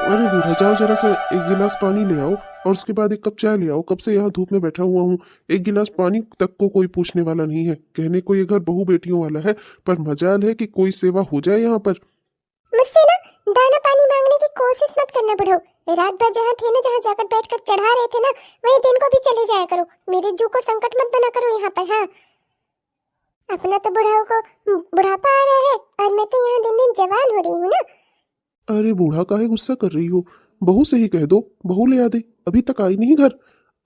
अरे बूढ़ा, जाओ जरा सा एक गिलास पानी ले आओ और उसके बाद एक कप चाय ले आओ। कब से यहाँ धूप में बैठा हुआ हूँ, एक गिलास पानी तक को कोई पूछने वाला नहीं है। कहने को ये घर बहू बेटियों वाला है, पर मजाल है कि कोई सेवा हो जाए यहाँ पर। मुझसे ना दाना पानी मांगने की कोशिश मत करना बुढ़ऊ। रात भर जहाँ थे ना, जहाँ जाकर बैठकर चढ़ा रहे थे ना, वही दिन को भी चले जाया करो। मेरे जू को संकट मत बना करो यहाँ पर। हाँ, अपना तो बुढ़ाऊ को बुढ़ापा आ रहा है और मैं तो यहाँ दिन दिन जवान हो रही हूँ ना। अरे बूढ़ा, काहे गुस्सा कर रही हो? बहू से ही कह दो, बहू ले आ दे, अभी तक आई नहीं घर।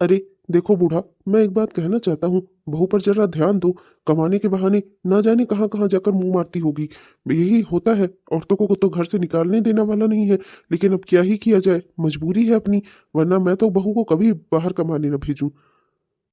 अरे देखो बूढ़ा, मैं एक बात कहना चाहता हूँ, बहू पर जरा ध्यान दो। कमाने के बहाने ना जाने कहाँ कहाँ जाकर मुंह मारती होगी। यही होता है, औरतों को तो घर से निकालने देना वाला नहीं है, लेकिन अब क्या ही किया जाए, मजबूरी है अपनी। वरना मैं तो बहू को कभी बाहर कमाने न भेजूं।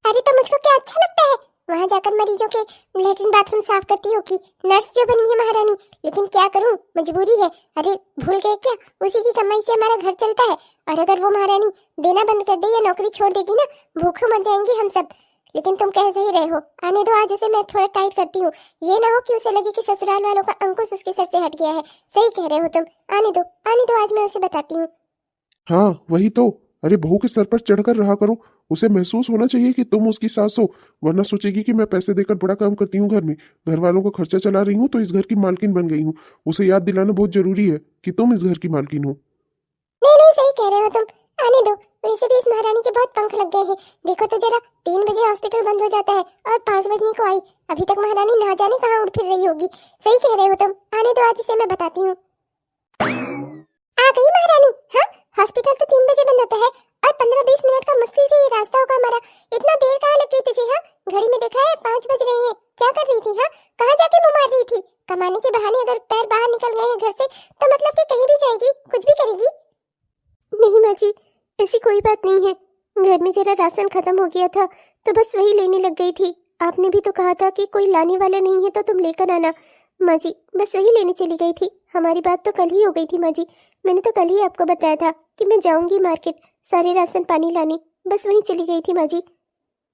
अरे तो मुझको क्या अच्छा लगता है वहाँ जाकर मरीजों के लेटरिन बाथरूम साफ करती होगी, नर्स जो बनी है महारानी। लेकिन क्या करूँ, मजबूरी है। अरे भूल गए क्या, उसी की कमाई से हमारा घर चलता है। और अगर वो महारानी देना बंद कर दे या नौकरी छोड़ देगी ना, भूखे मर जाएंगे हम सब। लेकिन तुम कह सही रहे हो, आने दो, आज उसे मैं थोड़ा टाइट करती हूँ। ये ना हो कि उसे लगे कि ससुराल वालों का अंकुश उसके सर से हट गया है। सही कह रहे हो तुम, आने दो आने दो, आज मैं उसे बताती हूँ। हाँ वही तो। अरे बहू के सर पर चढ़कर रहा करो, उसे महसूस होना चाहिए कि तुम उसकी सास हो। वरना सोचेगी कि मैं पैसे देकर बड़ा काम करती हूँ घर में, घर वालों का खर्चा चला रही हूँ, तो इस घर की मालकिन बन गई हूँ। उसे याद दिलाना बहुत जरूरी है कि तुम इस घर की मालकिन हो। नहीं नहीं, सही कह रहे हो तुम, आने दो। वैसे भी इस महारानी के बहुत पंख लग गए हैं। देखो तो जरा, 3 बजे हॉस्पिटल बंद हो जाता है और 5 बजने को आई। अभी तक महारानी ना जाने कहाँ उड़ फिर रही होगी। सही कह रहे हो तुम, आने दो, आज इसे मैं बताती हूँ। आ गई महारानी। हाँ, हॉस्पिटल तो 3 बजे बंद होता है और 15-20 मिनट का मुश्किल से ये रास्ता होगा हमारा। इतना देर कहाँ लग गई तुझे? हाँ, घड़ी में देखा है 5 बज रहे हैं। क्या कर रही थी? हाँ, कहाँ जाके मुँह मार रही थी? कमाने के बहाने अगर पैर बाहर निकल गए हैं घर से, तो मतलब कि कहीं भी जाएगी, कुछ भी करेगी। नहीं माँ जी, ऐसी कोई बात नहीं है। घर में जरा राशन खत्म हो गया था तो बस वही लेने लग गई थी। आपने भी तो कहा था कि कोई लाने वाला नहीं है तो तुम लेकर आना। माँ जी, बस वही लेने चली गई थी। हमारी बात तो कल ही हो गई थी माँ जी। मैंने तो कल ही आपको बताया था कि मैं जाऊंगी मार्केट सारे राशन पानी लाने। बस वहीं चली गई थी माँ जी।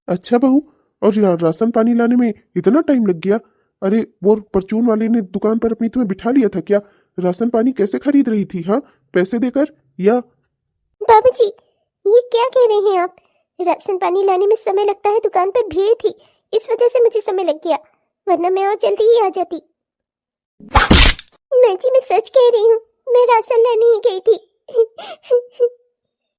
अच्छा बहू, और राशन पानी लाने में इतना टाइम लग गया? अरे वो परचून वाले ने दुकान पर अपनी तुम्हें बिठा लिया था क्या? राशन पानी कैसे खरीद रही थी? हाँ, पैसे देकर या? बाबूजी, ये क्या कह रहे हैं आप? राशन पानी लाने में समय लगता है, दुकान पर भीड़ थी, इस वजह से मुझे समय लग गया, वरना मैं और जल्दी ही आ जाती। मैं जी, मैं सच कह रही हूँ, मैं राशन लाने ही गई थी।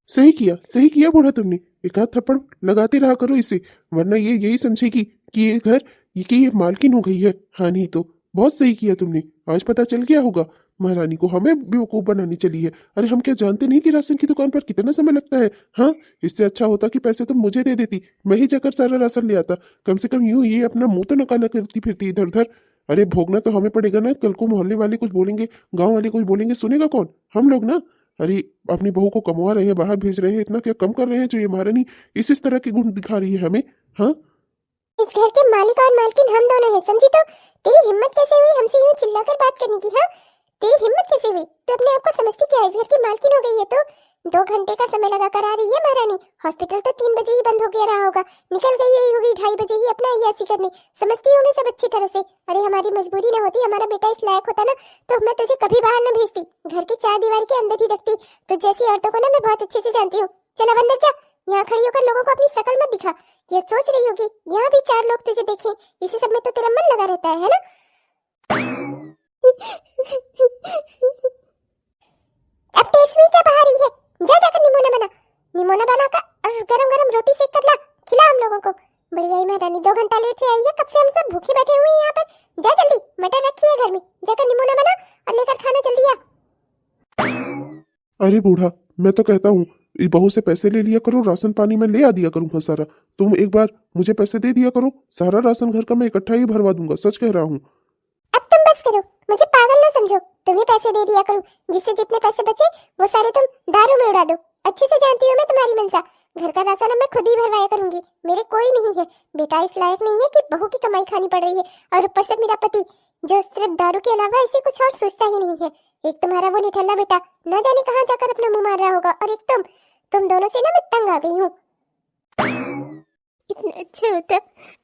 सही किया बूढ़ा तुमने। एक आध थप्पड़ लगाते रहा करो इसे, वरना ये यही समझेगी कि ये घर कि ये मालकिन हो गई है। हाँ नहीं तो। बहुत सही किया तुमने, आज पता चल गया होगा महारानी को हमें बेवकूफ बनानी चली है। अरे हम क्या जानते नहीं कि राशन की दुकान पर कितना समय लगता है? हाँ, इससे अच्छा होता कि पैसे तुम मुझे दे देती, मैं ही जाकर सारा राशन ले आता। कम से कम यूं ये अपना मुंह तो न काला करती फिरती इधर उधर। अरे भोगना तो हमें पड़ेगा ना। कल को मोहल्ले वाले कुछ बोलेंगे, गांव वाले कुछ बोलेंगे, सुनेगा कौन? हम लोग ना। अरे अपनी बहू को कमवा रहे हैं, बाहर भेज रहे हैं, इतना क्या कम कर रहे हैं जो ये महारानी इस तरह के गुण दिखा रही है हमें? हाँ, इस घर के मालिक और मालकिन हम दोनों हैं, समझी? तो तेरी हिम्मत कैसे हुई हमसे यूं चिल्लाकर बात करने की? हाँ, तेरी हिम्मत कैसे हुई? तो अपने आप को समझती क्या है? इस घर की मालकिन हो गई है तो 2 घंटे का समय लगा कर आ रही है महारानी। हॉस्पिटल तो 3 बजे ही बंद हो गया रहा होगा, निकल गई यही होगी 2:30 बजे ही अपना ऐसी करने। समझती हूँ मैं सब अच्छी तरह से। अरे हमारी मजबूरी न होती, हमारा बेटा इस लायक होता ना, तो मैं तुझे कभी बाहर न भेजती, घर की 4 दीवार के अंदर ही रखती। तो जैसी औरतों को ना मैं बहुत अच्छे से जानती हूँ। चल अब अंदर जा, यहाँ खड़ी होकर लोगों को अपनी शकल मत दिखा। ये सोच रही होगी यहाँ भी 4 लोग तुझे देखें, इसी सब में तो तेरा मन लगा रहता है ना? अब टेस्ट में क्या बहा रही है? जा जाकर निमोना बना कर और गरम गरम रोटी सेक कर ला, खिला हम लोगों को। बड़ी आई महारानी, 2 घंटा लेट से आई है, कब से हम सब भूखे बैठे हुए हैं यहाँ पर। जा जल्दी, मटर रखी है घर में, जाकर निमोना बना और लेकर खाना जल्दी आ। अरे बूढ़ा, मैं तो कहता हूँ इस बहू से पैसे ले लिया करो, राशन पानी में ले आ दिया करूंगा सारा। तुम एक बार मुझे पैसे दे दिया करो, सारा राशन घर का मैं इकट्ठा ही भरवा दूंगा, सच कह रहा हूँ। अब तुम बस करो, मुझे पागल ना समझो। तुम्हें पैसे दे दिया करूं, जिससे जितने पैसे बचे वो सारे तुम दारू में उड़ा दो। अच्छे से जानती हूँ मैं तुम्हारी मनसा। घर का राशन अब मैं खुद ही भरवाया करूंगी, मेरे कोई नहीं है। बेटा इस लायक नहीं है कि बहू की कमाई खानी पड़ रही है, और ऊपर से मेरा पति जो सिर्फ दारू के अलावा इसे कुछ और सोचता ही नहीं है। एक तुम्हारा वो निठल्ला बेटा न जाने कहाँ जाकर अपना मुंह मार रहा होगा, और एक तुम दोनों से ना मैं तंग आ गई हूँ। इतना अच्छा होता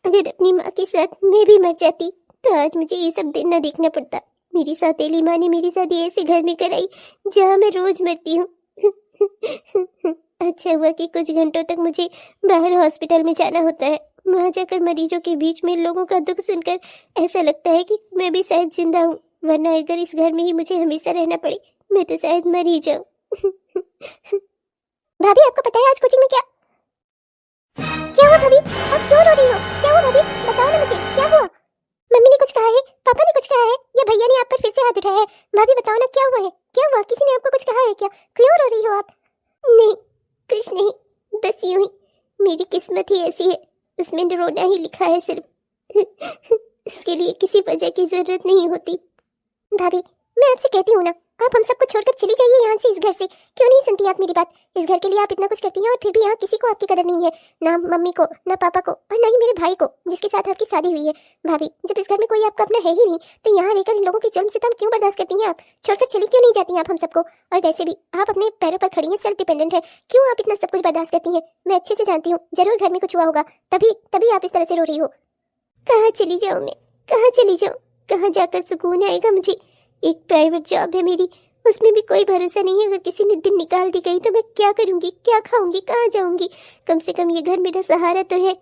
अगर अपनी माँ के साथ मैं भी मर जाती, तो आज मुझे ये सब दिन न देखना पड़ता। मेरी सौतेली माँ ने मेरी शादी ऐसे घर में कराई जहाँ मैं रोज मरती हूँ। अच्छा हुआ कि कुछ घंटों तक मुझे बाहर हॉस्पिटल में जाना होता है। वहाँ जाकर मरीजों के बीच में लोगों का दुख सुनकर ऐसा लगता है कि मैं भी शायद जिंदा हूँ, वरना अगर इस घर में ही मुझे हमेशा रहना पड़े मैं तो शायद मर ही जाऊँ। भाभी आपको पता है आज कोचिंग में क्या क्या हुआ? भाभी आप क्यों रो रही हो? क्या हुआ भाभी, बताओ ना मुझे, क्या हुआ? मम्मी ने कुछ कहा है, पापा ने कुछ कहा है, या भैया ने आप पर फिर से हाथ उठाया है? भाभी बताओ ना क्या हुआ है? क्या हुआ? किसी ने आपको कुछ कहा है क्या? क्यों रो रही हो आप? नहीं कुछ नहीं, बस यूं ही, मेरी किस्मत ही ऐसी है, उसमें रोना ही लिखा है सिर्फ। इसके लिए किसी वजह की जरूरत नहीं होती। भाभी मैं आपसे कहती हूँ ना, आप हम सबको छोड़कर चली जाइए यहाँ से, इस घर से। क्यों नहीं सुनती आप मेरी बात? इस घर के लिए आप इतना कुछ करती हैं और फिर भी यहाँ किसी को आपकी कदर नहीं है, ना मम्मी को, ना पापा को, और ना ही मेरे भाई को जिसके साथ आपकी शादी हुई है। भाभी जब इस घर में कोई आपका अपना है ही नहीं तो यहाँ रहकर इन लोगों की जुल्म सितम क्यों बर्दाश्त करती हैं आप? छोड़कर चली क्यों नहीं जाती आप हम सबको? और वैसे भी आप अपने पैरों पर खड़ी हैं, सेल्फ डिपेंडेंट है, क्यों आप इतना सब कुछ बर्दाश्त करती हैं? मैं अच्छे से जानती हूँ जरूर घर में कुछ हुआ होगा, तभी तभी आप इस तरह से रो रही हो। कहाँ चली जाऊँ मैं, कहाँ चली जाऊँ? कहाँ जाकर सुकून आएगा मुझे? एक प्राइवेट जॉब है मेरी, उसमें भी कोई भरोसा नहीं है, अगर किसी ने दिन निकाल दी गई तो मैं क्या करूंगी, क्या खाऊंगी, कहाँ जाऊंगी? कम से कम ये घर मेरा सहारा तो है।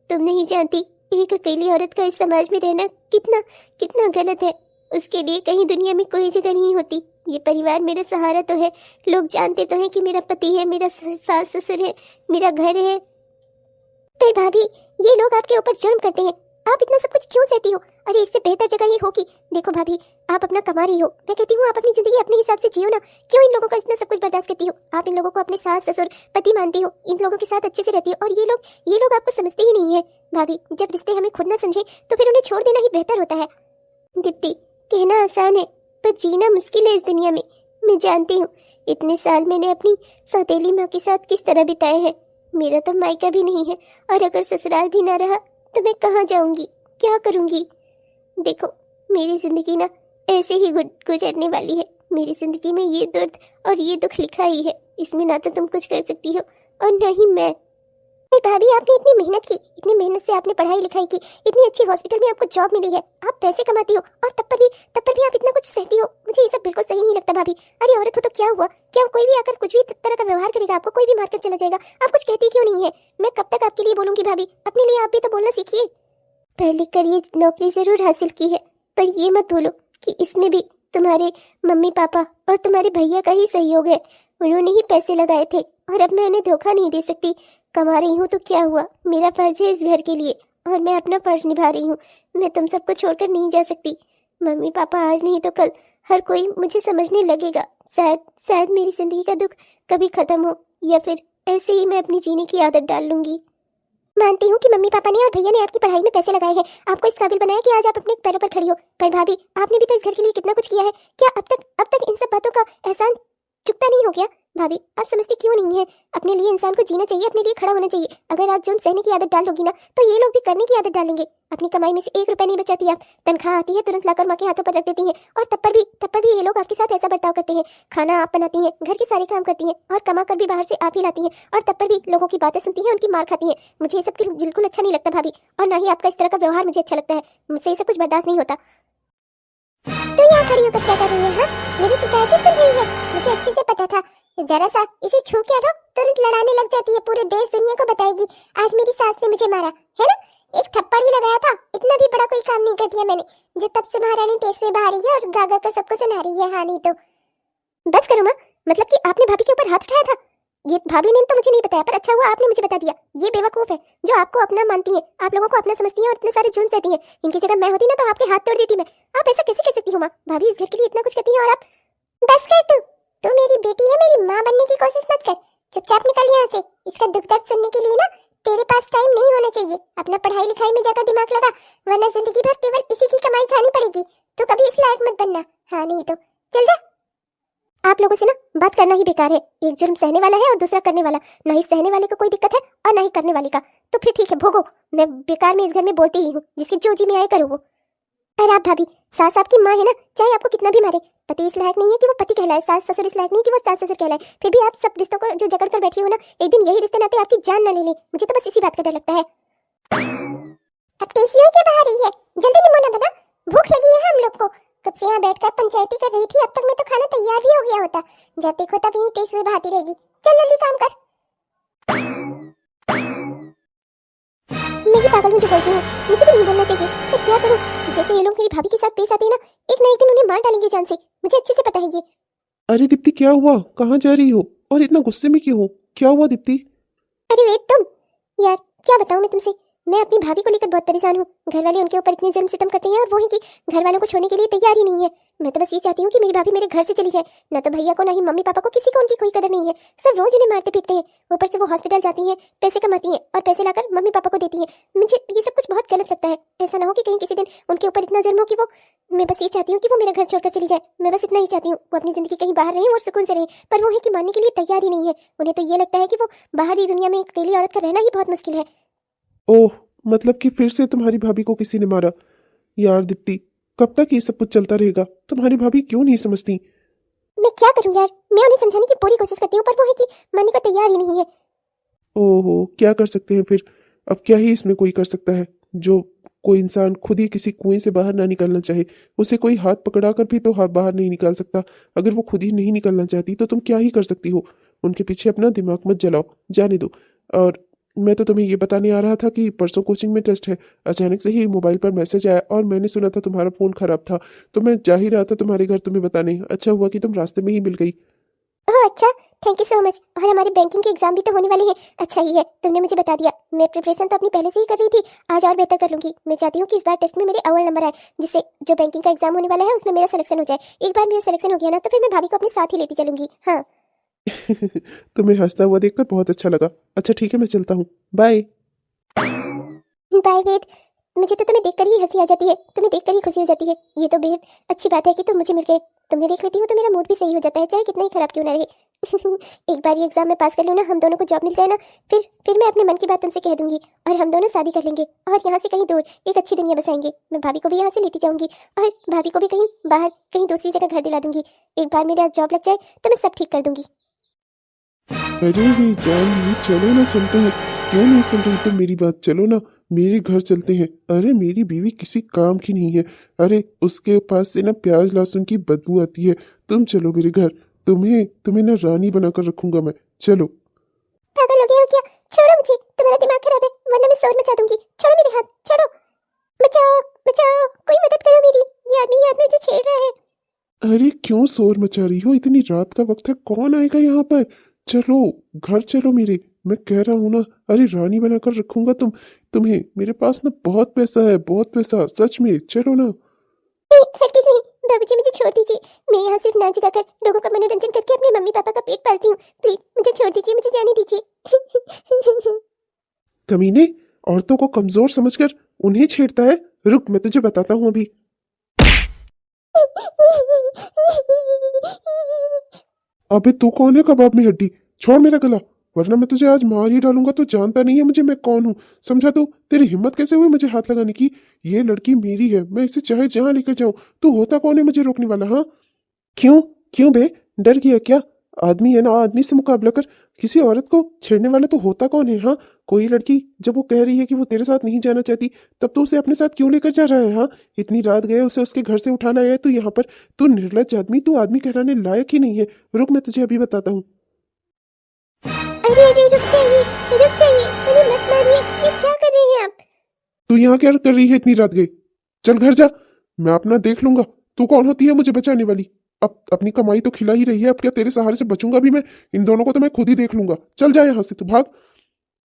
तुम नहीं जानती एक अकेली औरत का इस समाज में रहना कितना कितना गलत है। उसके लिए कहीं दुनिया में कोई जगह नहीं होती। ये परिवार मेरा सहारा तो है, लोग जानते तो हैं कि मेरा पति है, मेरा सास ससुर है, मेरा घर है। पर भाभी ये लोग आपके ऊपर जुर्म करते हैं, आप इतना सब कुछ क्यों सहती हो? अरे इससे बेहतर जगह ये होगी। देखो भाभी आप अपना कमा रही हो, मैं कहती हूँ आप अपनी जिंदगी अपने हिसाब से जियो ना। क्यों इन लोगों का इतना सब कुछ बर्दाश्त करती हो? आप इन लोगों को अपने सास ससुर पति मानती हो, इन लोगों के साथ अच्छे से रहती हो, और ये लोग आपको समझते ही नहीं है। भाभी जब रिश्ते हमें खुद ना समझे तो फिर उन्हें छोड़ देना ही बेहतर होता है। दीप्ति कहना आसान है पर जीना मुश्किल है इस दुनिया में। मैं जानती हूँ इतने साल मैंने अपनी सौतेली माँ के साथ किस तरह बिताए हैं। मेरा तो मायका भी नहीं है, और अगर ससुराल भी ना रहा तो मैं कहाँ जाऊंगी, क्या करूंगी? देखो मेरी जिंदगी ना ऐसे ही गुजरने वाली है। मेरी जिंदगी में ये दर्द और ये दुख लिखा ही है, इसमें ना तो तुम कुछ कर सकती हो और न ही मैं। भाभी आपने इतनी मेहनत की, इतनी मेहनत से आपने पढ़ाई लिखाई की, इतनी अच्छी हॉस्पिटल में आपको जॉब मिली है, आप पैसे कमाती हो, और तब पर भी आप इतना कुछ सहती हो। मुझे ये सब बिल्कुल सही नहीं लगता भाभी। अरे औरत हो तो क्या हुआ? क्या कोई भी आकर कुछ भी तरह का व्यवहार करेगा, आपको कोई भी मारकर चला जाएगा, आप कुछ कहती क्यों नहीं है? मैं कब तक आपके लिए बोलूंगी भाभी? अपने लिए आप भी तो बोलना सीखिए। पढ़ लिख कर ये नौकरी जरूर हासिल की है, पर ये मत भूलो कि इसमें भी तुम्हारे मम्मी पापा और तुम्हारे भैया का ही सहयोग है। उन्होंने ही पैसे लगाए थे और अब मैं उन्हें धोखा नहीं दे सकती। कमा रही हूँ तो क्या हुआ, मेरा फर्ज है इस घर के लिए और मैं अपना फर्ज निभा रही हूँ। मैं तुम सबको छोड़कर नहीं जा सकती। मम्मी पापा आज नहीं तो कल हर कोई मुझे समझने लगेगा। शायद मेरी जिंदगी का दुख कभी खत्म हो, या फिर ऐसे ही मैं अपनी जीने की आदत डाल लूंगी। मानती हूँ कि मम्मी पापा ने और भैया ने आपकी पढ़ाई में पैसे लगाए हैं, आपको इस काबिल बनाया कि आज आप अपने पैरों पर खड़ी हो। पर भाभी आपने भी तो इस घर के लिए कितना कुछ किया है, क्या अब तक इन सब बातों का एहसान चुकता नहीं हो गया? भाभी आप समझती क्यों नहीं है? अपने लिए इंसान को जीना चाहिए, अपने लिए खड़ा होना चाहिए। अगर आप जुर्म सहने की आदत डाल लोगी ना तो ये लोग भी करने की आदत डालेंगे। अपनी कमाई में से 1 रुपया नहीं बचाती आप, तनख्वाह आती है तुरंत लाकर माँ के हाथों पर रख देती हैं, और तब पर भी ये लोग आपके साथ ऐसा बर्ताव करते हैं। खाना आप बनाती हैं, घर के सारे काम करती हैं, और कमा कर भी बाहर से आप ही लाती हैं, और तब पर भी लोगों की बातें सुनती हैं, उनकी मार खाती हैं। मुझे ये सब बिल्कुल अच्छा नहीं लगता भाभी, और ना ही आपका इस तरह का व्यवहार मुझे अच्छा लगता है। मुझसे ये सब कुछ बर्दाश्त नहीं होता। तो यहाँ खड़ी होकर क्या कर रही है? मेरी शिकायतें सुन रही है? मुझे अच्छे से पता था, जरा सा इसे छू के रो तुरंत लड़ाने लग जाती है, पूरे देश दुनिया को बताएगी आज मेरी सास ने मुझे मारा है ना। एक थप्पड़ ही लगाया था, इतना भी बड़ा कोई काम नहीं कर दिया मैंने, जो तब से महारानी टेस्ट में बाहर है और गागा कर सबको सुना रही है। हाँ नहीं तो बस करो माँ, मतलब कि आपने भाभी के ऊपर हाथ उठाया था? ये भाभी ने तो मुझे नहीं बताया, पर अच्छा हुआ आपने मुझे बता दिया। ये बेवकूफ है जो आपको अपना मानती है, आप लोगों को अपना समझती है और इतने सारे जुर्म सहती है। इनकी जगह मैं होती ना तो आपके हाथ तोड़ देती मैं। आप ऐसा कैसे कर सकती हो माँ? भाभी इस घर के लिए इतना कुछ करती है और आप। बस कर तू मेरी बेटी है, मेरी माँ बनने की कोशिश मत कर, चुपचाप निकल यहाँ से। इसका दुख दर्द सुनने के लिए ना तेरे पास टाइम नहीं होना चाहिए। अपना पढ़ाई लिखाई में जाकर दिमाग लगा, वरना जिंदगी भर केवल इसी की कमाई खानी पड़ेगी। तो कभी इस लायक मत बनना। हाँ नहीं तो चल जा। आप लोगों से ना बात करना ही बेकार है। एक जुर्म सहने वाला है और दूसरा करने वाला। ना ही सहने वाले को कोई दिक्कत है और ना ही करने वाले का। तो फिर ठीक है, भोगो। मैं बेकार में इस घर में बोलती ही हूँ, जिसकी जो जी में आए करो वो। पर आप भाभी सास आपकी माँ है ना, चाहे आपको कितना भी मारे, पति इस लायक नहीं है कि वो पति कहलाए, सास ससुर इस लायक नहीं कि वो सास ससुर कहलाए। फिर भी आप सब रिश्तों को जो जकड़ कर बैठी हो ना, एक दिन यही रिश्ते नाते आपकी जान ना ले ले। मुझे तो बस इसी बात का डर लगता है। अब टीसीओ के बाहर ही है, जल्दी निमोना बना, भूख लगी है हम लोग को। कब से यहाँ बैठकर पंचायती कर रही थी, अब तक मैं तो खाना तैयार भी हो गया होता। जब देखो तब यही टेस्ट में बहाती रहेगी। चल जल्दी काम कर। मैं ही पागल हूँ जो बोलती हूँ, मुझे भी नहीं बोलना चाहिए, पर क्या करूँ। जैसे ये लोग मेरी भाभी के साथ पेश आते हैं ना, एक ना एक दिन उन्हें मार डालेंगे जान से, मुझे अच्छे से पता है ये। अरे दीप्ति, क्या हुआ? कहाँ जा रही हो और इतना गुस्से में क्यों हो? क्या हुआ दीप्ति? अरे वेद तुम, यार क्या बताऊँ मैं तुमसे, मैं अपनी भाभी को लेकर बहुत परेशान हूँ। घर वाले उनके ऊपर इतने जुल्म सितम करते हैं और वो है कि घर वालों को छोड़ने के लिए तैयार ही नहीं है। मैं तो बस ये चाहती हूँ कि मेरी भाभी मेरे घर से चली जाए। ना तो भैया को ना ही मम्मी पापा को, किसी को उनकी कोई कदर नहीं है। सब रोज उन्हें मारते पीटते हैं। ऊपर से वो हॉस्पिटल जाती हैं, पैसे कमाती हैं और पैसे लाकर मम्मी पापा को देती हैं। मुझे ये सब कुछ बहुत गलत लगता है। ऐसा ना हो कि कहीं किसी दिन उनके ऊपर इतना जुल्म हो कि वो, मैं बस ये चाहती हूँ कि वो मेरा घर छोड़कर चली जाए। मैं बस इतना ही चाहती हूँ, वो अपनी जिंदगी कहीं बाहर रहे और सुकून से रहे। पर वो है कि मानने के लिए तैयार ही नहीं है। उन्हें तो ये लगता है कि वो बाहरी दुनिया में एक अकेली औरत का रहना ही बहुत मुश्किल है। ओह, मतलब कि फिर से तुम्हारी भाभी को किसी ने मारा? यार दीप्ति, कब तक ये सब कुछ चलता रहेगा? तुम्हारी भाभी क्यों नहीं समझती? मैं क्या करूं यार, मैं उन्हें समझाने की पूरी कोशिश करती हूँ, पर वो है कि मानने को तैयार ही नहीं है। ओहो, क्या कर सकते हैं फिर? अब क्या ही इसमें कोई कर सकता है? जो कोई इंसान खुद ही किसी कुएं से बाहर ना निकलना चाहे, उसे कोई हाथ पकड़ा कर भी तो हाथ बाहर नहीं निकाल सकता। अगर वो खुद ही नहीं निकलना चाहती तो तुम क्या ही कर सकती हो? उनके पीछे अपना दिमाग मत जलाओ, जाने दो। और मैं तो तुम्हें ये बताने आ रहा था कि परसों कोचिंग में टेस्ट है। अचानक से ही मोबाइल पर मैसेज आया और मैंने सुना था तुम्हारा फ़ोन खराब था, तो मैं जा ही रहा था तुम्हारे घर तुम्हें बताने। अच्छा हुआ कि तुम रास्ते में ही मिल गई। ओह अच्छा, थैंक यू सो मच। और हमारे बैंकिंग के एग्जाम भी तो होने वाले हैं। अच्छा ही है तुमने मुझे बता दिया। मैं प्रिपरेशन तो अपनी पहले से ही कर रही थी, आज और बेहतर कर लूंगी। मैं चाहती हूँ कि इस बार टेस्ट में मेरे अव्वल नंबर आए, जिससे जो बैंकिंग का एग्जाम होने वाला है उसमें मेरा सिलेक्शन हो जाए। एक बार मेरा सिलेक्शन हो गया ना, तो फिर मैं भाभी को अपने साथ ही लेती चलूंगी। हाँ तुम्हें हंसता हुआ देखकर बहुत अच्छा लगा। अच्छा ठीक है, मैं चलता हूँ, बाय। बाय वेद, मुझे तो तुम्हें देखकर ही हंसी आ जाती है, तुम्हें देखकर ही खुशी हो जाती है। ये तो बेहद अच्छी बात है कि तुम मुझे मिल गए। तुमने देख लेती हूँ तो मेरा मूड भी सही हो जाता है, चाहे कितना ही खराब क्यों ना रहे। एक बार ये एग्जाम में पास कर लूँ ना, हम दोनों को जॉब मिल जाए ना, फिर मैं अपने मन की बात तुमसे कह दूंगी और हम दोनों शादी कर लेंगे और यहाँ से कहीं दूर एक अच्छी दुनिया बसाएंगे। मैं भाभी को भी यहाँ से लेती जाऊंगी और भाभी को भी कहीं बाहर, कहीं दूसरी जगह घर दिला दूंगी। एक बार मेरा जॉब लग जाए तो मैं सब ठीक कर दूंगी। अरे रे जान, ये चलो ना, चलते हैं। क्यों नहीं सुन रही तुम मेरी बात? चलो ना, मेरे घर चलते हैं। अरे मेरी बीवी किसी काम की नहीं है। अरे उसके पास से ना प्याज लहसुन की बदबू आती है। तुम चलो मेरे घर, तुम्हें तुम्हें ना रानी बनाकर रखूंगा मैं। चलो। पागल हो गए हो क्या? छोड़ो मुझे, तुम्हारा दिमाग खराब है, वरना मैं शोर मचा दूंगी। छोड़ो मेरे हाथ, छोड़ो। बचाओ बचाओ, कोई मदद करो मेरी, ये आदमी मुझे छेड़ रहा है। अरे क्यों शोर मचा रही हो? इतनी रात का वक्त है, कौन आएगा यहाँ पर? चलो, घर चलो मेरे, मैं कह रहा हूँ ना। अरे रानी बनाकर रखूंगा तुम्हें। मेरे पास ना बहुत पैसा है, बहुत पैसा, सच में। चलो ना। हरगिज़ नहीं, भाभी जी मुझे छोड़ दीजिए। मैं यहाँ सिर्फ नाच गाकर लोगों का मनोरंजन करके अपने मम्मी पापा का पेट पालती हूँ। प्लीज मुझे छोड़ दीजिए, मुझे जाने दीजिए। कमीने, औरतों को कमजोर समझकर उन्हें छेड़ता है। रुक, मैं तुझे बताता हूँ अभी। अबे तू कौन है कबाब में हड्डी? छोड़ मेरा गला, वरना मैं तुझे आज मार ही डालूंगा। तू जानता नहीं है मुझे, मैं कौन हूँ, समझा तू? तेरी हिम्मत कैसे हुई मुझे हाथ लगाने की? ये लड़की मेरी है, मैं इसे चाहे जहां लेकर जाऊं। तू होता कौन है मुझे रोकने वाला? हाँ, क्यों? क्यों बे, डर गया क्या? आदमी है ना, आदमी से मुकाबला कर। किसी औरत को छेड़ने वाला तो होता कौन है? हाँ, कोई लड़की जब वो कह रही है कि वो तेरे साथ नहीं जाना चाहती, तब तो उसे अपने साथ क्यों लेकर जा रहा है? हाँ, इतनी रात गए उसे उसके घर से उठाना है, तू यहाँ पर। तू निर्लज्ज आदमी, तू आदमी कहलाने लायक ही नहीं है। रुक, मैं तुझे अभी बताता हूँ। अरे अरे रुक जाइए, मुझे मत मारिए, ये क्या कर रहे हैं आप? तू यहाँ क्या कर रही है इतनी रात गई? चल घर जा, मैं अपना देख लूंगा। तू कौन होती है मुझे बचाने वाली? अब अपनी कमाई तो खिला ही रही है, अब क्या तेरे सहारे से बचूंगा भी मैं? इन दोनों को तो मैं खुद ही देख लूंगा। चल जा यहाँ से, तू भाग।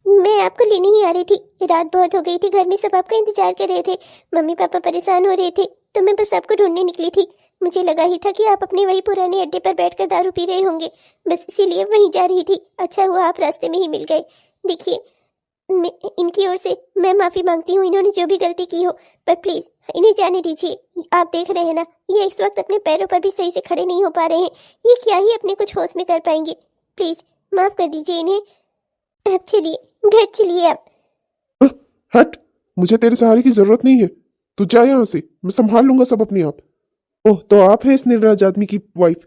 मैं आपको लेने ही आ रही थी, रात बहुत हो गई थी, घर में सब आपका इंतजार कर रहे थे, मम्मी पापा परेशान हो रहे थे, तो मैं बस आपको ढूंढने निकली थी। मुझे लगा ही था कि आप अपने वही पुराने अड्डे पर बैठकर दारू पी रहे होंगे, बस इसीलिए वहीं जा रही थी। अच्छा हुआ आप रास्ते में ही मिल गए। देखिए, मैं इनकी ओर से मैं माफी मांगती हूँ, इन्होंने जो भी गलती की हो, पर प्लीज इन्हें जाने दीजिए। आप देख रहे हैं ना, ये इस वक्त अपने पैरों पर भी सही से खड़े नहीं हो पा रहे हैं, ये क्या ही अपने कुछ होश में कर पाएंगे। प्लीज माफ कर दीजिए इन्हें। आप चलिए, घर चलिए आप। हट, मुझे तेरे सहारे की जरूरत नहीं है। तू जा यहाँ से, मैं संभाल लूंगा सब अपने आप। ओह, तो आप हैं इस निर्लज्ज आदमी की वाइफ?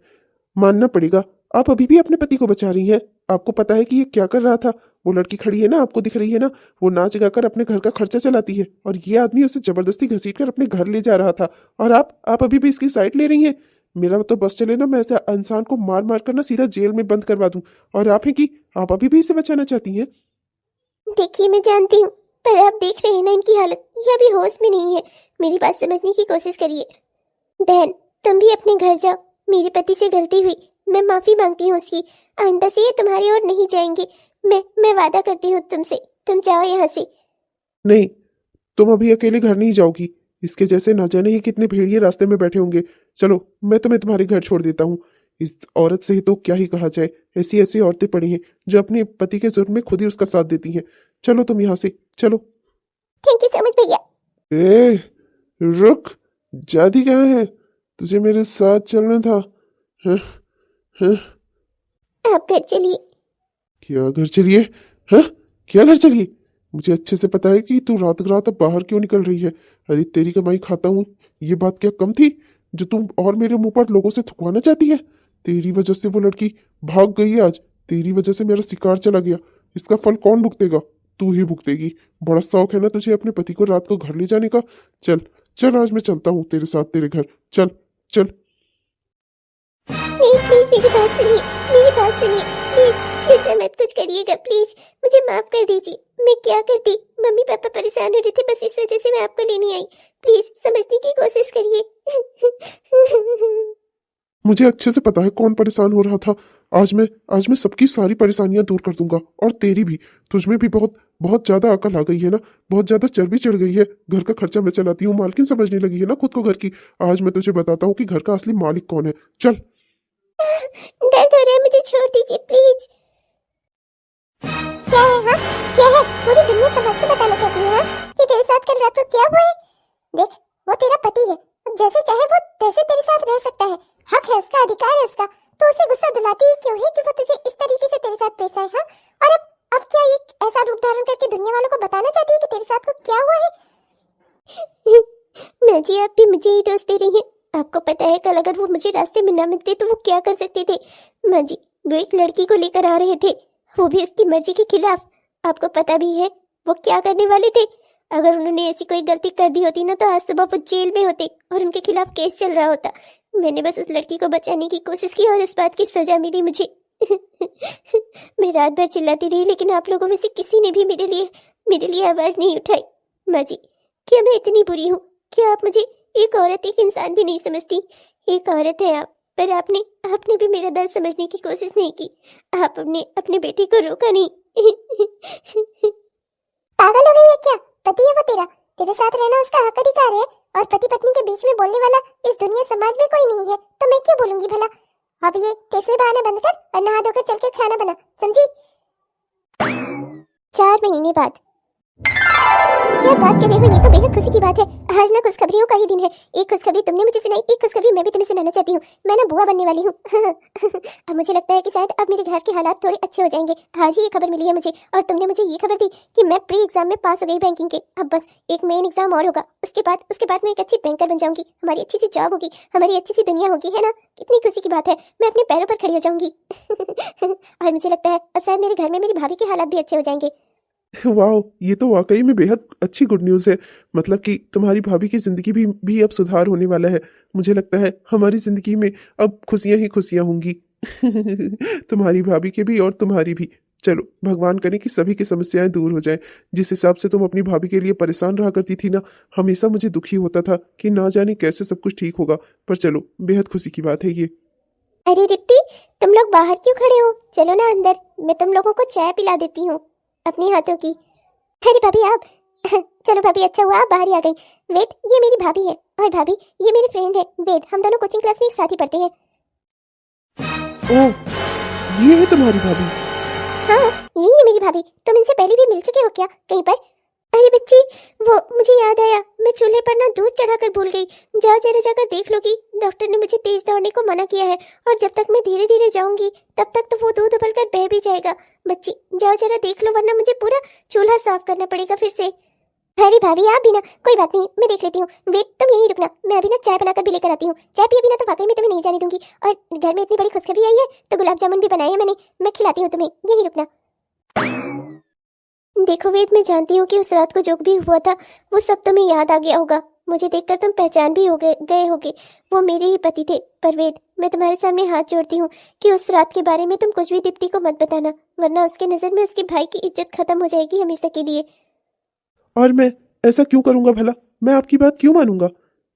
मानना पड़ेगा, आप अभी भी अपने पति को बचा रही हैं। आपको पता है कि ये क्या कर रहा था? वो लड़की खड़ी है ना, आपको दिख रही है ना, वो नाच गाकर अपने घर का खर्चा चलाती है और ये आदमी उसे जबरदस्ती घसीट कर अपने घर ले जा रहा था। और आप अभी भी इसकी साइड ले रही हैं। मेरा तो बस चले ना, मैं ऐसे इंसान को मार मार कर ना सीधा जेल में बंद करवा दूं। और आप हैं कि आप अभी भी इसे बचाना चाहती हैं। देखिए मैं जानती हूँ, पर आप देख रहे हैं ना इनकी हालत, ये अभी होश में नहीं है। मेरी बात समझने की कोशिश करिए। बहन, तुम भी अपने घर जाओ। मेरे पति से गलती हुई, मैं माफी मांगती हूँ उसकी। आइंदा से ये तुम्हारी ओर नहीं जाएंगे। मैं वादा करती हूँ तुमसे। तुम जाओ यहाँ से। नहीं, तुम अभी अकेले घर नहीं जाओगी। इसके जैसे ना जाने ही कितने भेड़िए रास्ते में बैठे होंगे। चलो, मैं तुम्हें तुम्हारे घर छोड़ देता हूँ। इस औरत से ही तो क्या ही कहा जाए। ऐसी ऐसी औरतें पड़ी हैं जो अपने पति के जुर्म में खुद ही उसका साथ देती हैं। चलो तुम यहाँ से, चलो। थैंक यू सो मच भैया। ए, रुक, जाती कहाँ है? तुझे मेरे साथ चलना था। हैं? हैं? आप घर चलिए। क्या घर चलिए? हैं? क्या घर चलिए? मुझे अच्छे से पता है कि तू रात रात अब बाहर क्यों निकल रही है। अरे तेरी कमाई खाता हूँ, ये बात क्या कम थी जो तुम और मेरे मुंह पर लोगों से थुकवाना चाहती है? तेरी वजह से वो लड़की भाग गई है आज। तेरी वजह से मेरा शिकार चला गया। इसका फल कौन भुगतेगा? तू ही भुगतेगी। बड़ा शौक है ना तुझे अपने पति को रात को घर ले जाने का। चल चल, आज मैं चलता हूँ तेरे साथ तेरे घर। चल चल। नहीं प्लीज मेरी बात सुनिए। मेरी बात सुनिए प्लीज। ऐसा मत कुछ करिएगा प्लीज। मुझे माफ कर दीजिए। मैं क्या करती, मम्मी पापा परेशान हो रहे थे, बस इस वजह से मैं आपको लेने आई। प्लीज समझने की कोशिश करिए। मुझे अच्छे से पता है कौन परेशान हो रहा था। आज मैं सबकी सारी परेशानियां दूर कर दूंगा, और तेरी भी। तुझ में भी बहुत बहुत ज्यादा अकल आ गई है ना, बहुत ज्यादा चर्बी चढ़ गई है। घर का खर्चा मैं चलाती हूँ, मालकिन समझने लगी है ना खुद को घर की। आज मैं तुझे बताता हूँ कि घर का असली मालिक कौन है। चल। दर्द हो रहा है, मुझे छोड़ दीजिए प्लीज। क्या है? हाँ क्या है? पूरी दुनिया समझ के बताना चाहती है कि तेरे साथ कल रात को क्या हुआ है? देख, वो तेरा पति है। अब जैसे चाहे वो तैसे तेरे साथ रह सकता है। हक है उसका, अधिकार है उसका। तो उसे गुस्सा दिलाती ही क्यों है कि वो तुझे इस तरीके से तेरे साथ पेश आए? हाँ, और अब क्या ये ऐसा रूप धारण करके दुनिया वालों को बताना चाहती है कि तेरे साथ को क्या हुआ है? माँ जी, आप भी मुझे ही दोष दे रही हैं। आपको पता है कल अगर वो मुझे रास्ते में ना मिलते तो वो क्या कर सकते थे? माँ जी, वो एक लड़की को लेकर आ रहे थे, वो भी उसकी मर्जी के खिलाफ। आपको पता भी है वो क्या करने वाले थे। अगर उन्होंने ऐसी कोई गलती कर दी होती ना तो आज सुबह वो जेल में होते और उनके खिलाफ केस चल रहा होता। मैंने बस उस लड़की को बचाने की कोशिश की और इस बात की सजा मिली मुझे। मैं रात भर चिल्लाती रही, लेकिन आप लोगों में से किसी ने भी मेरे लिए आवाज नहीं उठाई। माँ जी, क्या मैं इतनी बुरी हूँ? क्या आप मुझे एक औरत, एक इंसान भी नहीं समझती? एक औरत है आप, पर आपने भी मेरा दर्द समझने की कोशिश नहीं की। आपने अपने बेटे को रोका नहीं। पागल हो गई है क्या? पति है वो तेरा, तेरे साथ रहना उसका हक अधिकार है। और पति पत्नी के बीच में बोलने वाला इस दुनिया समाज में कोई नहीं है, तो मैं क्यों बोलूंगी भला? अब ये टेस्वी बहाने बंद कर और नहा धोकर चल के खाना बना, समझी? 4 महीने बाद। क्या बात कर रहे हो? ये तो बेहद खुशी की बात है। आज ना खुशखबरियों का ही दिन है। एक खुशखबरी तुमने मुझे सुनाई, एक खुशखबरी मैं भी तुम्हें सुनाना चाहती हूँ। मैं ना बुआ बनने वाली हूँ। अब मुझे लगता है कि शायद अब मेरे घर के हालात थोड़े अच्छे हो जाएंगे। आज ही ये खबर मिली है मुझे, और तुमने मुझे ये खबर दी कि मैं प्री एग्जाम में पास हो गई बैंकिंग के। अब बस एक मेन एग्जाम और होगा, उसके बाद मैं एक अच्छी बैंकर बन जाऊंगी। हमारी अच्छी सी जॉब होगी, हमारी अच्छी सी दुनिया होगी, है ना? कितनी खुशी की बात है। मैं अपने पैरों पर खड़ी हो जाऊंगी। और मुझे लगता है अब शायद मेरे घर में मेरी भाभी के हालात भी अच्छे हो जाएंगे। वाह, ये तो वाकई में बेहद अच्छी गुड न्यूज़ है। मतलब कि तुम्हारी भाभी की ज़िंदगी भी अब सुधार होने वाला है। मुझे लगता है हमारी ज़िंदगी में अब खुशियां ही खुशियां होंगी। तुम्हारी भाभी के भी और तुम्हारी भी। चलो, भगवान करे कि सभी की समस्याएं दूर हो जाएं। जिस हिसाब से तुम अपनी भाभी के लिए परेशान रहा करती थी ना, हमेशा मुझे दुखी होता था कि ना जाने कैसे सब कुछ ठीक होगा। पर चलो, बेहद खुशी की बात है ये। अरे रिप्ती, तुम लोग बाहर क्यों खड़े हो? चलो ना अंदर, मैं तुम लोगों को चाय पिला देती हूँ अपने हाथों की। अरे भाभी आप चलो भाभी, अच्छा हुआ आप बाहर ही आ गई। वेद, ये मेरी भाभी है, और भाभी ये मेरी फ्रेंड है वेद। हम दोनों कोचिंग क्लास में एक साथ ही पढ़ते हैं। ओह, ये है तुम्हारी भाभी? हाँ, यही है मेरी भाभी। तुम इनसे पहले भी मिल चुके हो क्या कहीं पर? अरे बच्ची, वो मुझे याद आया, मैं चूल्हे पर ना दूध चढ़ाकर भूल गई। जाओ जरा जाकर देख लो कि डॉक्टर ने मुझे तेज दौड़ने को मना किया है, और जब तक मैं धीरे धीरे जाऊंगी तब तक तो वो दूध उबलकर बह भी जाएगा। बच्ची जाओ जरा देख लो, वरना मुझे पूरा चूल्हा साफ करना पड़ेगा फिर से। अरे भाभी आप भी ना, कोई बात नहीं, मैं देख लेती हूँ। वेद तुम यहीं रुकना, मैं अभी ना चाय बनाकर भी लेकर आती हूँ। चाय पिए बिना तो वाकई में तुम्हें नहीं जाने दूंगी। और घर में इतनी बड़ी खुशखबरी आई है तो गुलाब जामुन भी बनाए हैं मैंने, मैं खिलाती हूँ तुम्हें, यहीं रुकना। देखो वेद, मैं जानती हूँ कि उस रात को जो भी हुआ था वो सब तुम्हें याद आ गया होगा। मुझे देखकर तुम पहचान भी हो गए होगे। वो मेरे ही पति थे। पर वेद, मैं तुम्हारे सामने हाथ जोड़ती हूँ कि उस रात के बारे में तुम कुछ भी दीप्ति को मत बताना, वरना उसके नजर में उसके भाई की इज्जत खत्म हो जाएगी हमेशा के लिए। और मैं ऐसा क्यों करूंगा भला? मैं आपकी बात क्यों मानूंगा?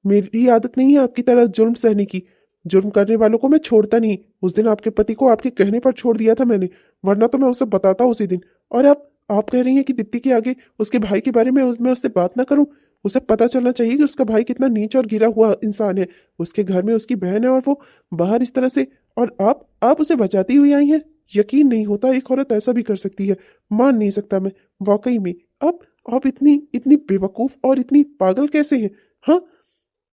मेरी आदत नहीं है आपकी तरह जुर्म सहने की। जुर्म करने वालों को मैं छोड़ता नहीं। उस दिन आपके पति को आपके कहने पर छोड़ दिया था मैंने, वरना तो मैं उसे बताता उसी दिन। और आप कह रही हैं कि दीप्ति के आगे उसके भाई के बारे में मैं उससे बात ना करूं? उसे पता चलना चाहिए कि उसका भाई कितना नीच और गिरा हुआ इंसान है। उसके घर में उसकी बहन है और वो बाहर इस तरह से, और आप उसे बचाती हुई आई हैं। यकीन नहीं होता एक औरत ऐसा भी कर सकती है। मान नहीं सकता मैं, वाकई में। आप आप इतनी इतनी बेवकूफ और इतनी पागल कैसे हैं? हाँ,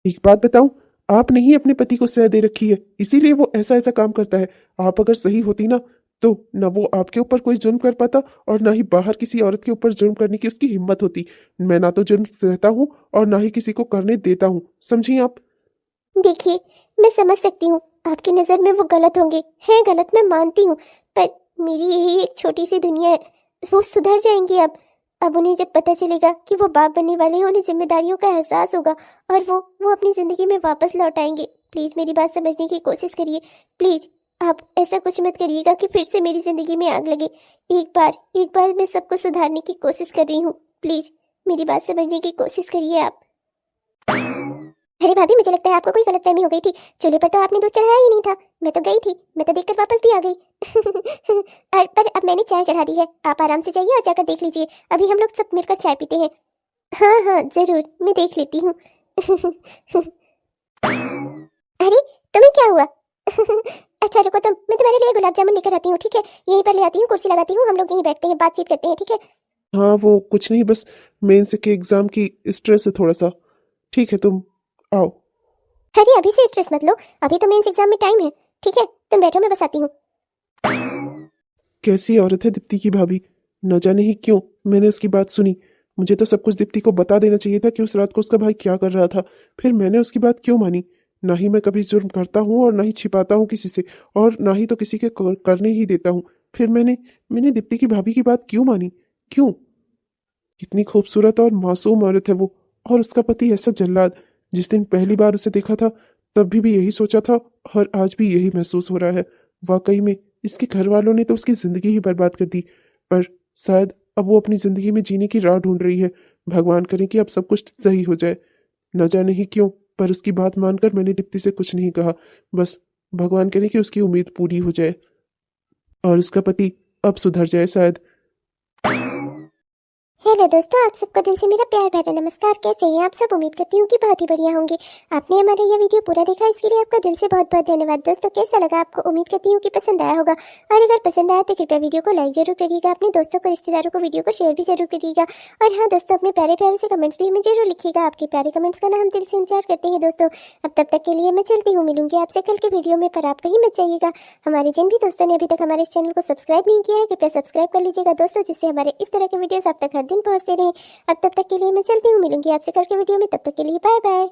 एक बात बताऊं, आपने ही अपने पति को सह दे रखी है, इसीलिए वो ऐसा ऐसा काम करता है। आप अगर सही होती ना, तो ना वो आपके ऊपर कोई जुर्म कर पाता और ना ही बाहर किसी औरत के ऊपर जुर्म करने की उसकी हिम्मत होती। मैं ना तो जुर्म सहता हूँ और ना ही किसी को करने देता हूँ, समझी आप? देखिए, मैं समझ सकती हूँ आपकी नज़र में वो गलत होंगे, हैं गलत, मैं मानती हूँ। पर मेरी यही एक छोटी सी दुनिया है, वो सुधर जाएंगी अब उन्हें जब पता चलेगा कि वो बाप बनने वाले हैं, उन्हें जिम्मेदारियों का एहसास होगा और वो अपनी ज़िंदगी में वापस लौट आएंगे। प्लीज़ मेरी बात समझने की कोशिश करिए। प्लीज़ आप ऐसा कुछ मत करिएगा कि फिर से मेरी ज़िंदगी में आग लगे। एक बार मैं सबको सुधारने की कोशिश कर रही हूँ। प्लीज़ मेरी बात समझने की कोशिश करिए आप। अरे भाभी, मुझे लगता है आपको कोई गलतफहमी हो गई थी। चूल्हे पर तो आपने दूध चढ़ाया ही नहीं था। मैं तो गई थी, मैं तो देखकर वापस भी आ गई। पर अब मैंने चाय चढ़ा दी है, आप आराम से जाइए और जाकर देख लीजिए। अभी हम लोग सब मिलकर चाय पीते हैं। हाँ हाँ जरूर, मैं देख लेती हूँ। अरे तुम्हें क्या हुआ? अच्छा रुको तुम, मैं तुम्हारे लिए गुलाब जामुन लेकर आती हूँ, ठीक है? यहीं पर ले आती हूँ, कुर्सी लगाती हूँ, हम लोग यहीं बैठते हैं, बातचीत करते हैं, ठीक है? हाँ, वो कुछ नहीं, बस मेंस के एग्जाम की स्ट्रेस है थोड़ा सा। ठीक है, तुम आओ। अरे अभी से स्ट्रेस मत लो, अभी तो मेंस एग्जाम में टाइम है। ठीक है, तुम बैठो, मैं बस आती हूँ। कैसी औरत है दीप्ति की भाभी, न जाने ही क्यों मैंने उसकी बात सुनी। मुझे तो सब कुछ दीप्ति को बता देना चाहिए था कि उस रात को उसका भाई क्या कर रहा था। फिर मैंने उसकी बात क्यों मानी? ना ही मैं कभी जुर्म करता हूँ और ना ही छिपाता हूँ किसी से, और ना ही तो किसी के करने ही देता हूँ। फिर मैंने दीप्ति की भाभी की बात क्यों मानी? क्यों? कितनी खूबसूरत और मासूम औरत है वो, और उसका पति ऐसा जल्लाद। जिस दिन पहली बार उसे देखा था तब भी यही सोचा था, और आज भी यही महसूस हो रहा है। वाकई में इसके घर वालों ने तो उसकी जिंदगी ही बर्बाद कर दी। पर शायद अब वो अपनी जिंदगी में जीने की राह ढूंढ रही है। भगवान करे कि अब सब कुछ सही हो जाए। न जाने ही क्यों, पर उसकी बात मानकर मैंने दीप्ति से कुछ नहीं कहा। बस भगवान करे कि उसकी उम्मीद पूरी हो जाए और उसका पति अब सुधर जाए शायद। हेलो दोस्तों, आप सबको दिल से मेरा प्यार भरा नमस्कार। कैसे हैं आप सब? उम्मीद करती हूँ कि बहुत ही बढ़िया होंगे। आपने हमारा यह वीडियो पूरा देखा, इसके लिए आपका दिल से बहुत बहुत धन्यवाद। दोस्तों कैसा लगा आपको? उम्मीद करती हूँ कि पसंद आया होगा, और अगर पसंद आया तो कृपया वीडियो को लाइक जरूर करिएगा, अपने दोस्तों को, रिश्तेदारों को वीडियो को शेयर भी जरूर करिएगा। और हाँ दोस्तों, अपने प्यारे प्यारे से कमेंट्स भी हमें जरूर लिखिएगा। आपके प्यारे कमेंट्स का ना हम दिल से इंतजार करते हैं दोस्तों। अब तब तक के लिए मैं चलती हूँ, मिलूंगी आपसे कल के वीडियो में, पर आप कहीं मत जाइएगा। हमारे जिन भी दोस्तों ने अभी तक हमारे इस चैनल को सब्सक्राइब नहीं किया है, कृपया सब्सक्राइब कर लीजिएगा दोस्तों, जिससे हमारे इस तरह के वीडियोस आप तक हर दिन पहुंचते रहें। अब तब तक के लिए मैं चलती हूँ, मिलूंगी आपसे कल के वीडियो में। तब तक के लिए बाय बाय।